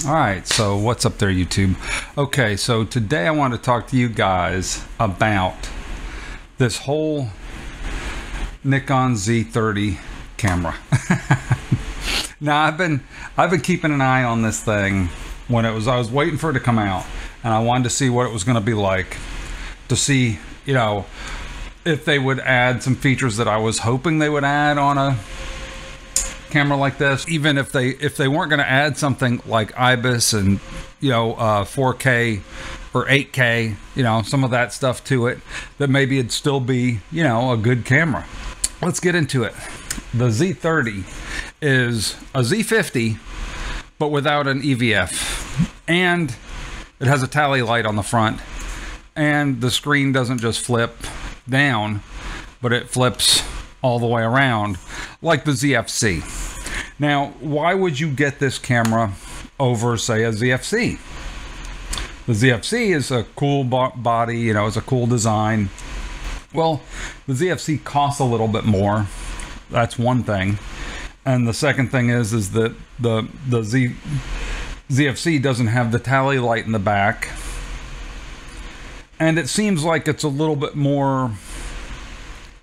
All right, so what's up there, YouTube? Okay, so today I want to talk to you guys about this whole Nikon Z30 camera. Now I've been keeping an eye on this thing when I was waiting for it to come out, and I wanted to see what it was going to be like, to see, you know, if they would add some features that I was hoping they would add on a camera like this. Even if they weren't going to add something like IBIS and 4K or 8K, some of that stuff to it, that maybe it'd still be a good camera. Let's get into it. The Z30 is a Z50 but without an EVF, and it has a tally light on the front, and the screen doesn't just flip down, but it flips all the way around like the ZFC. Now, why would you get this camera over, say, a ZFC? The ZFC is a cool body, it's a cool design. Well, the ZFC costs a little bit more. That's one thing. And the second thing is that the ZFC doesn't have the tally light in the back. And it seems like it's a little bit more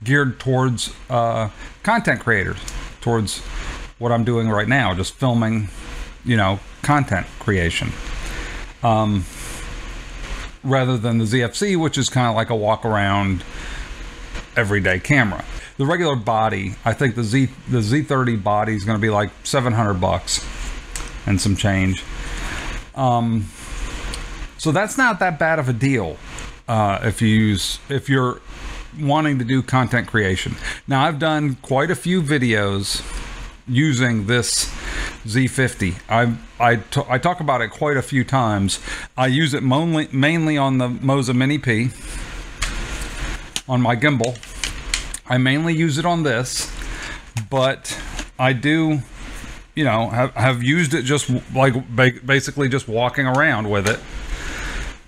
geared towards content creators, towards what I'm doing right now, just filming, content creation, rather than the ZFC, which is kind of like a walk around everyday camera. The regular body, I think the Z30 body is going to be like $700 and some change. So that's not that bad of a deal if you're wanting to do content creation. Now, I've done quite a few videos using this Z50. I talk about it quite a few times. I use it mainly on the Moza Mini P on my gimbal. I mainly use it on this, but I do have used it just like basically just walking around with it,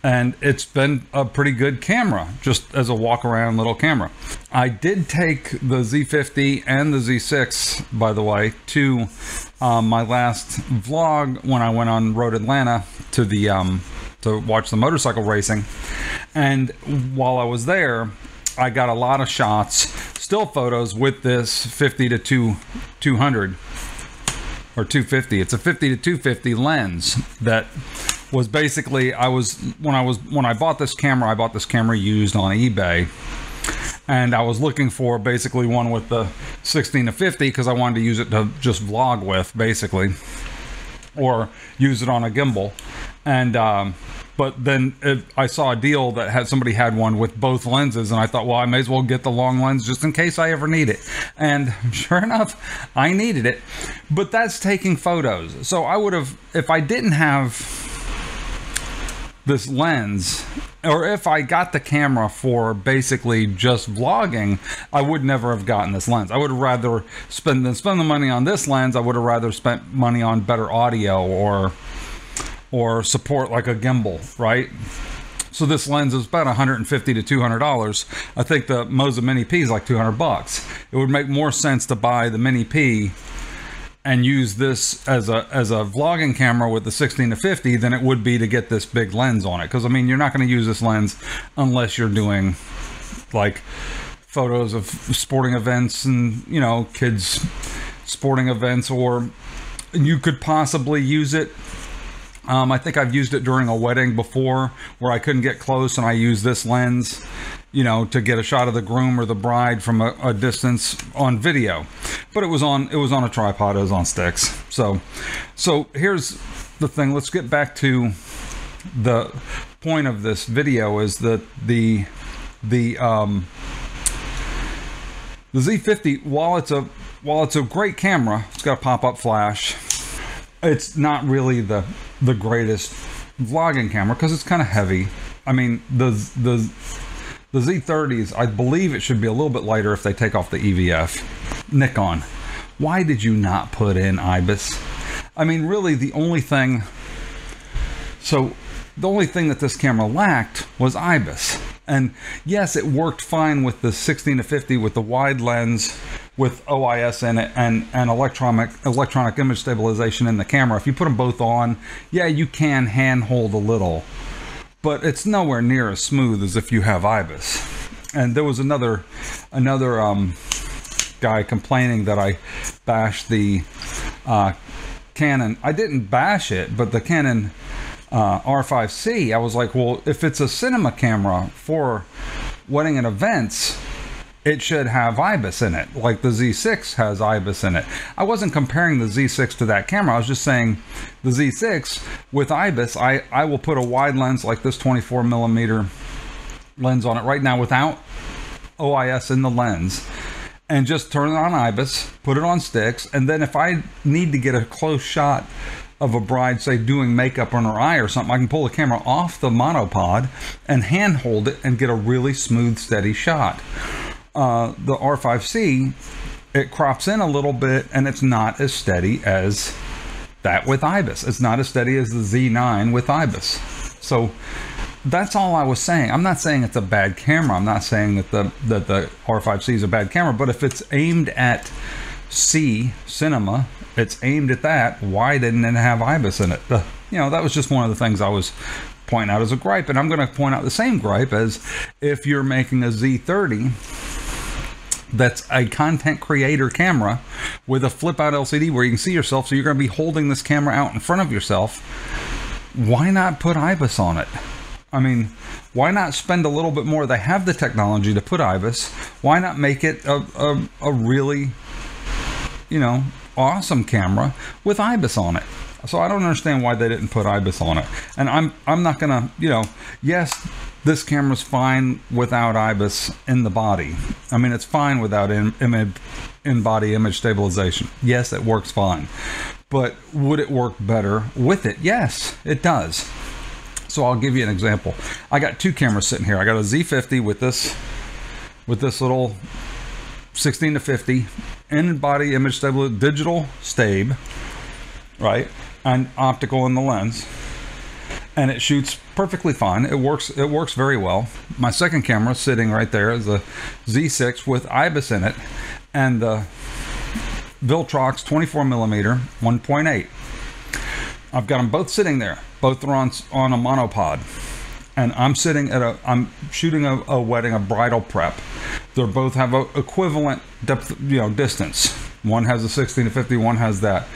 and it's been a pretty good camera just as a walk around little camera. I did take the Z50 and the Z6, by the way, to my last vlog when I went on Road Atlanta to the to watch the motorcycle racing, and while I was there, I got a lot of shots, still photos, with this 50 to 200 or 250. It's a 50 to 250 lens that was basically, when I bought this camera, I bought this camera used on eBay, and I was looking for basically one with the 16 to 50 because I wanted to use it to just vlog with, basically, or use it on a gimbal. And but then I saw a deal that somebody had one with both lenses, and I thought, well, I may as well get the long lens just in case I ever need it. And sure enough, I needed it. But that's taking photos. So I would have, if I didn't have this lens, or if I got the camera for basically just vlogging, I would never have gotten this lens. I would have rather spend the money on this lens. I would have rather spent money on better audio or support like a gimbal, right? So this lens is about $150 to $200. I think the Moza Mini P is like $200. It would make more sense to buy the Mini P and use this as a vlogging camera with the 16 to 50 than it would be to get this big lens on it. Because I mean, you're not going to use this lens unless you're doing like photos of sporting events and kids sporting events, or you could possibly use it. I think I've used it during a wedding before where I couldn't get close, and I used this lens, to get a shot of the groom or the bride from a distance on video. But it was on a tripod, it was on sticks. So here's the thing. Let's get back to the point of this video, is that the Z50, while it's a great camera, it's got a pop-up flash, it's not really the greatest vlogging camera because it's kind of heavy. I mean, the Z30s, I believe it should be a little bit lighter if they take off the EVF. Nikon, why did you not put in IBIS? I mean, really, the only thing that this camera lacked was IBIS. And yes, it worked fine with the 16 to 50 with the wide lens with OIS in it and electronic image stabilization in the camera. If you put them both on, yeah, you can handhold a little, but it's nowhere near as smooth as if you have IBIS. And there was another guy complaining that I bashed the Canon. I didn't bash it, but the Canon R5C, I was like, well, if it's a cinema camera for wedding and events, it should have IBIS in it, like the Z6 has IBIS in it. I wasn't comparing the Z6 to that camera. I was just saying the Z6 with IBIS, I will put a wide lens like this 24mm lens on it right now without OIS in the lens, and just turn it on IBIS, put it on sticks, and then if I need to get a close shot of a bride, say doing makeup on her eye or something, I can pull the camera off the monopod and handhold it and get a really smooth, steady shot. The R5C, it crops in a little bit and it's not as steady as that with IBIS. It's not as steady as the Z9 with IBIS. So that's all I was saying. I'm not saying it's a bad camera. I'm not saying that the R5C is a bad camera, but if it's aimed at cinema, it's aimed at that, why didn't it have IBIS in it? You know, that was just one of the things I was pointing out as a gripe, and I'm going to point out the same gripe as if you're making a Z30 that's a content creator camera with a flip out LCD where you can see yourself, so you're going to be holding this camera out in front of yourself. Why not put IBIS on it? I mean, why not spend a little bit more? They have the technology to put IBIS. Why not make it a really, you know, awesome camera with IBIS on it? So I don't understand why they didn't put IBIS on it. And I'm not gonna, you know, yes, this camera's fine without IBIS in the body. I mean, it's fine without in-body image stabilization. Yes, it works fine. But would it work better with it? Yes, it does. So I'll give you an example. I got two cameras sitting here. I got a Z50 with this little 16 to 50 in-body image stable, digital stabe, right, and optical in the lens, and it shoots perfectly fine. It works very well. My second camera sitting right there is a Z6 with IBIS in it, and the Viltrox 24mm 1.8. I've got them both sitting there. Both are on a monopod, and I'm shooting a wedding, a bridal prep. They both have a equivalent depth, you know, distance. One has a 16 to 50, one has that.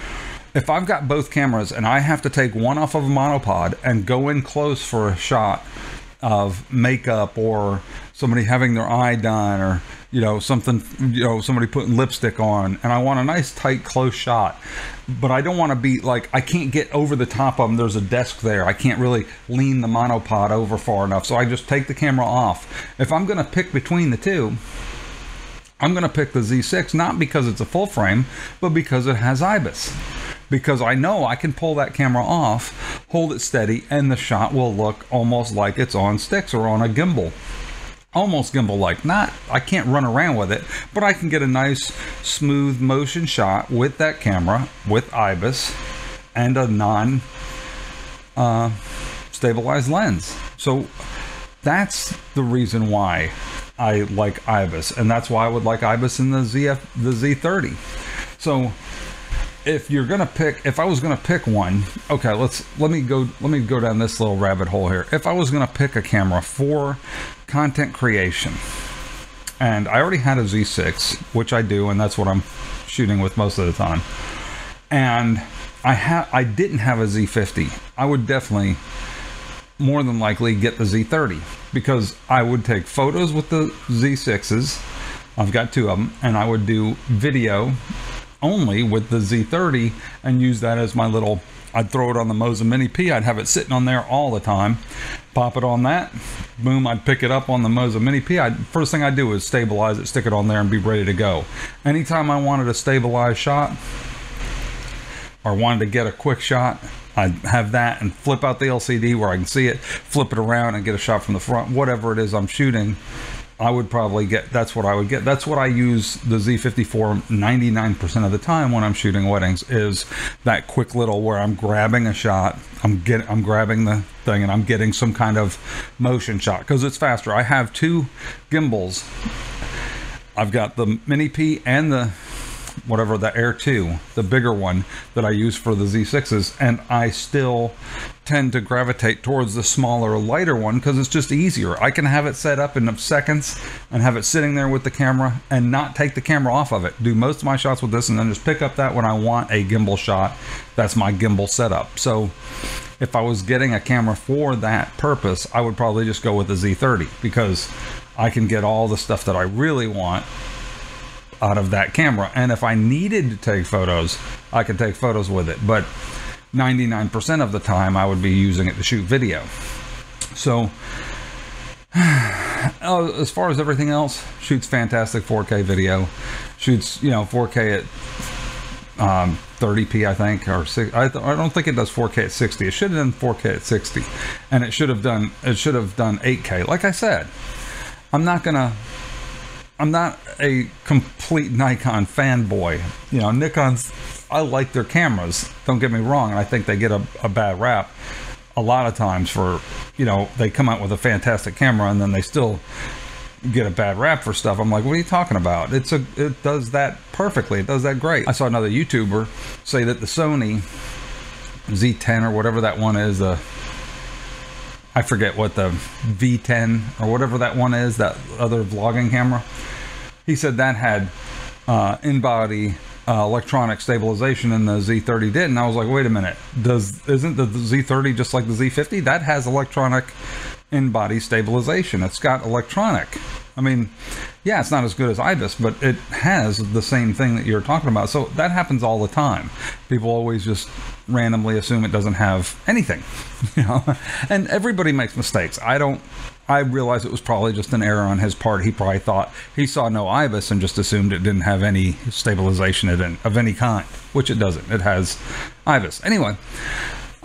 If I've got both cameras and I have to take one off of a monopod and go in close for a shot of makeup or somebody having their eye done, or, you know, something, you know, somebody putting lipstick on, and I want a nice tight close shot, but I don't want to be like, I can't get over the top of them. There's a desk there. I can't really lean the monopod over far enough. So I just take the camera off. If I'm going to pick between the two, I'm going to pick the Z6, not because it's a full frame, but because it has IBIS. Because I know I can pull that camera off, hold it steady, and the shot will look almost like it's on sticks or on a gimbal. Almost gimbal-like. Not, I can't run around with it, but I can get a nice smooth motion shot with that camera, with IBIS, and a non-stabilized lens. So that's the reason why I like IBIS, and that's why I would like IBIS in the Z30. So if you're gonna pick, if I was gonna pick one, okay, let me go down this little rabbit hole here. If I was gonna pick a camera for content creation, and I already had a Z6, which I do, and that's what I'm shooting with most of the time, and I didn't have a Z50, I would definitely more than likely get the Z30, because I would take photos with the Z6s. I've got two of them, and I would do video only with the Z30 and use that as my little, I'd throw it on the Moza Mini P. I'd have it sitting on there all the time, pop it on that, boom, I'd pick it up on the Moza Mini P. First thing I'd do is stabilize it, stick it on there, and be ready to go. Anytime I wanted a stabilized shot or wanted to get a quick shot, I'd have that and flip out the LCD where I can see it, flip it around and get a shot from the front. Whatever it is I'm shooting, I would probably get, that's what I would get. That's what I use the Z50 for 99% of the time when I'm shooting weddings, is that quick little where I'm grabbing a shot, I'm grabbing the thing and I'm getting some kind of motion shot, because it's faster. I have two gimbals. I've got the Mini P and the whatever, the Air 2, the bigger one that I use for the Z6s, and I still tend to gravitate towards the smaller, lighter one because it's just easier. I can have it set up in seconds and have it sitting there with the camera and not take the camera off of it. Do most of my shots with this and then just pick up that when I want a gimbal shot. That's my gimbal setup. So if I was getting a camera for that purpose, I would probably just go with the Z30 because I can get all the stuff that I really want out of that camera. And if I needed to take photos, I could take photos with it. But 99% of the time, I would be using it to shoot video. So as far as everything else, shoots fantastic 4K video. Shoots, you know, 4K at 30p, I think, or I don't think it does 4K at 60. It should have done 4K at 60, and it should have done 8K. Like I said, I'm not a complete Nikon fanboy. You know, Nikon's, I like their cameras, don't get me wrong, and I think they get a bad rap a lot of times for, you know, they come out with a fantastic camera and then they still get a bad rap for stuff. I'm like, what are you talking about? It does that perfectly. It does that great. I saw another YouTuber say that the Sony Z10 or whatever that one is, I forget what the V10 or whatever that one is, that other vlogging camera. He said that had in-body electronic stabilization and the Z30 didn't. I was like, wait a minute, isn't the Z30 just like the Z50? That has electronic in-body stabilization. It's got electronic. I mean, yeah, it's not as good as IBIS, but it has the same thing that you're talking about. So that happens all the time. People always just randomly assume it doesn't have anything, you know, and everybody makes mistakes. I realized it was probably just an error on his part. He probably thought he saw no IBIS and just assumed it didn't have any stabilization of any kind, which it doesn't. It has IBIS. Anyway,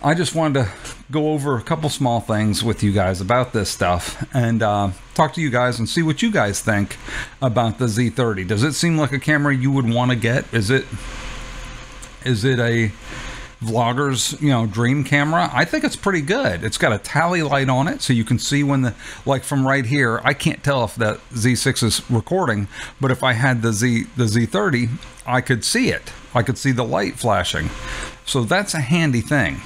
I just wanted to go over a couple small things with you guys about this stuff and talk to you guys and see what you guys think about the Z30. Does it seem like a camera you would want to get? Is it a vlogger's, you know, dream camera? I think it's pretty good. It's got a tally light on it, so you can see when like from right here, I can't tell if that Z6 is recording, but if I had the Z30, I could see it. I could see the light flashing. So that's a handy thing.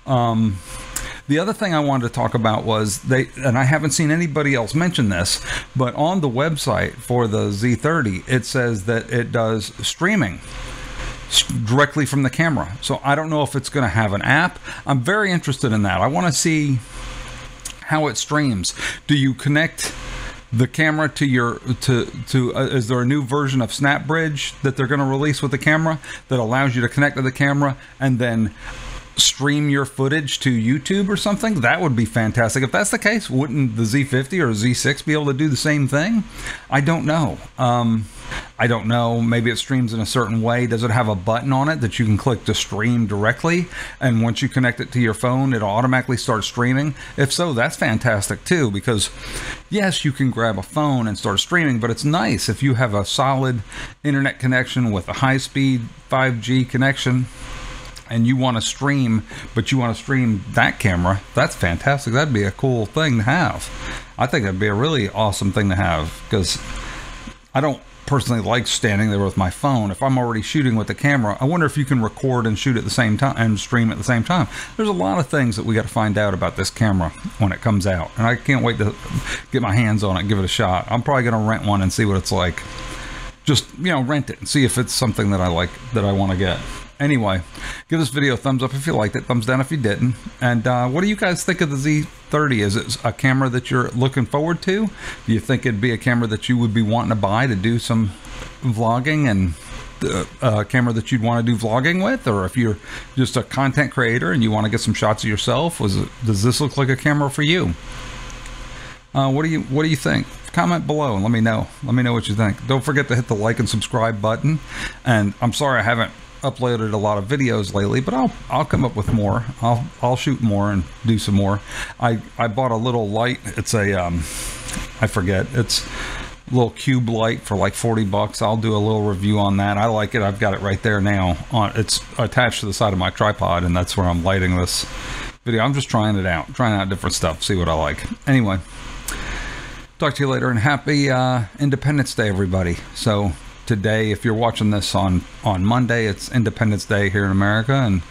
The other thing I wanted to talk about was and I haven't seen anybody else mention this, but on the website for the Z30, it says that it does streaming directly from the camera. So I don't know if it's going to have an app. I'm very interested in that. I want to see how it streams. Do you connect the camera to your is there a new version of SnapBridge that they're going to release with the camera that allows you to connect to the camera and then stream your footage to YouTube or something? That would be fantastic. If that's the case, wouldn't the Z50 or Z6 be able to do the same thing? I don't know. I don't know. Maybe it streams in a certain way. Does it have a button on it that you can click to stream directly? And once you connect it to your phone, it'll automatically start streaming? If so, that's fantastic too, because yes, you can grab a phone and start streaming, but it's nice if you have a solid internet connection with a high-speed 5G connection and you want to stream, but you want to stream that camera. That's fantastic. That'd be a cool thing to have. I think that'd be a really awesome thing to have, because I don't personally like standing there with my phone. If I'm already shooting with the camera, I wonder if you can record and shoot at the same time and stream at the same time. There's a lot of things that we got to find out about this camera when it comes out, and I can't wait to get my hands on it and give it a shot. I'm probably going to rent one and see what it's like. Just, you know, rent it and see if it's something that I like, that I want to get. Anyway, give this video a thumbs up if you liked it, thumbs down if you didn't. And what do you guys think of the Z30? Is it a camera that you're looking forward to? Do you think it'd be a camera that you would be wanting to buy to do some vlogging, and a camera that you'd want to do vlogging with? Or if you're just a content creator and you want to get some shots of yourself, does this look like a camera for you? What do you think? Comment below and let me know. Let me know what you think. Don't forget to hit the like and subscribe button. And I'm sorry I haven't uploaded a lot of videos lately, but I'll come up with more. I'll shoot more and do some more. I bought a little light. It's a I forget, it's a little cube light for like 40 bucks. I'll do a little review on that. I like it. I've got it right there now. It's attached to the side of my tripod, and that's where I'm lighting this video. I'm just trying it out, trying out different stuff, see what I like. Anyway, talk to you later, and happy Independence Day, everybody. So today, if you're watching this on Monday, it's Independence Day here in America, and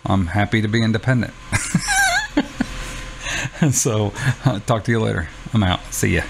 I'm happy to be independent. So talk to you later. I'm out. See ya.